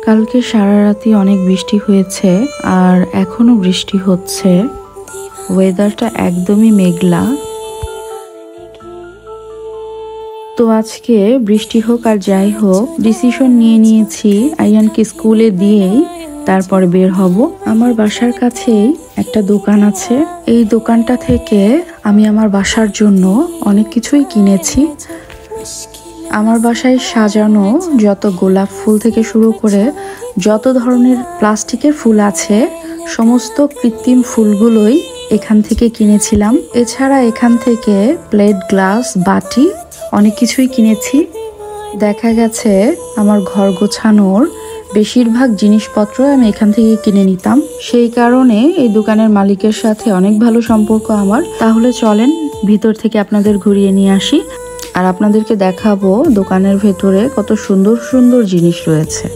কালকে সারা রাতি অনেক বৃষ্টি হয়েছে আর এখনো বৃষ্টি হচ্ছে। ওয়েদারটা একদমই মেঘলা। তো আজকে বৃষ্টি হোক আর যাই হোক, ডিসিশন নিয়ে নিয়েছি আয়ানকে স্কুলে দিয়েই তারপরে বের হব। আমার বাসার কাছেই একটা দোকান আছে, এই দোকানটা থেকে আমি আমার বাসার জন্য অনেক কিছুই কিনেছি। আমার বাসায় সাজানো যত গোলাপ ফুল থেকে শুরু করে যত ধরনের প্লাস্টিকের ফুল আছে, সমস্ত কৃত্রিম ফুলগুলোই এখান থেকে কিনেছিলাম। এছাড়া এখান থেকে প্লেট, গ্লাস, বাটি অনেক কিছুই কিনেছি। দেখা গেছে আমার ঘর গোছানোর বেশিরভাগ জিনিসপত্র আমি এখান থেকে কিনে নিতাম। সেই কারণে এই দোকানের মালিকের সাথে অনেক ভালো সম্পর্ক আমার। তাহলে চলেন ভিতর থেকে আপনাদের ঘুরিয়ে নিয়ে আসি আর আপনাদেরকে দেখাবো দোকানের ভেতরে কত সুন্দর সুন্দর জিনিস রয়েছে।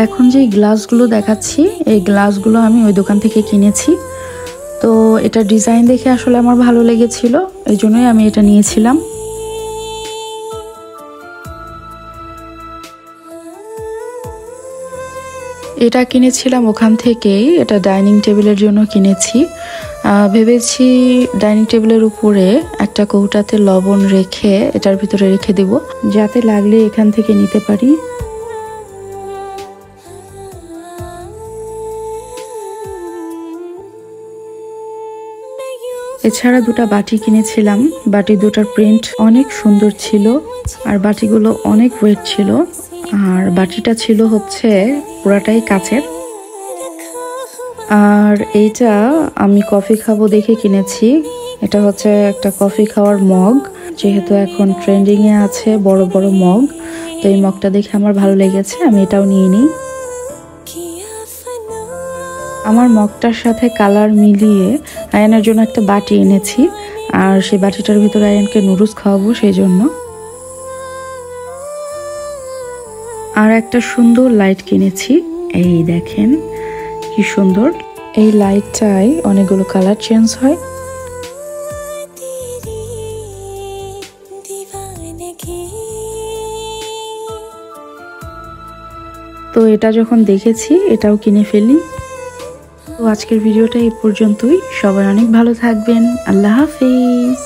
এখন যে গ্লাসগুলো দেখাচ্ছি, এই গ্লাসগুলো আমি ওই দোকান থেকে কিনেছি। তো এটা ডিজাইন দেখে আসলে আমার ভালো লেগেছিল, এই জন্যই আমি এটা নিয়েছিলাম। এটা কিনেছিলাম ওখান থেকেই, এটা ডাইনিং টেবিলের জন্য কিনেছি। ভেবেছি ডাইনিং টেবিলের উপরে একটা কৌটাতে লবণ রেখে এটার ভিতরে রেখে দেব, যাতে লাগলে এখান থেকে নিতে পারি। এছাড়া দুটো বাটি কিনেছিলাম, বাটি দুটার প্রিন্ট অনেক সুন্দর ছিল আর বাটিগুলো অনেক ওয়েট ছিল। আর বাটিটা ছিল হচ্ছে পুরাটাই কাচের। আর এইটা আমি কফি খাবো দেখে কিনেছি। এটা হচ্ছে একটা কফি খাওয়ার মগ, যেহেতু এখন ট্রেন্ডিং এ আছে বড় বড় মগ, তো এই মগটা দেখে আমার ভালো লেগেছে, আমি এটাও নিয়ে নিই। আমার মগটার সাথে কালার মিলিয়ে আয়ানের জন্য একটা বাটি এনেছি, আর সেই বাটিটার ভিতরে আয়ানকে নুডলস খাওয়াবো সেই জন্য। আর একটা সুন্দর লাইট কিনেছি, এই দেখেন কি সুন্দর। এই লাইটটাই অনেকগুলো কালার চেঞ্জ হয়। তো এটা যখন দেখেছি এটাও কিনে ফেলি। তো আজকের ভিডিওটা এই পর্যন্তই। সবাই অনেক ভালো থাকবেন। আল্লাহ হাফেজ।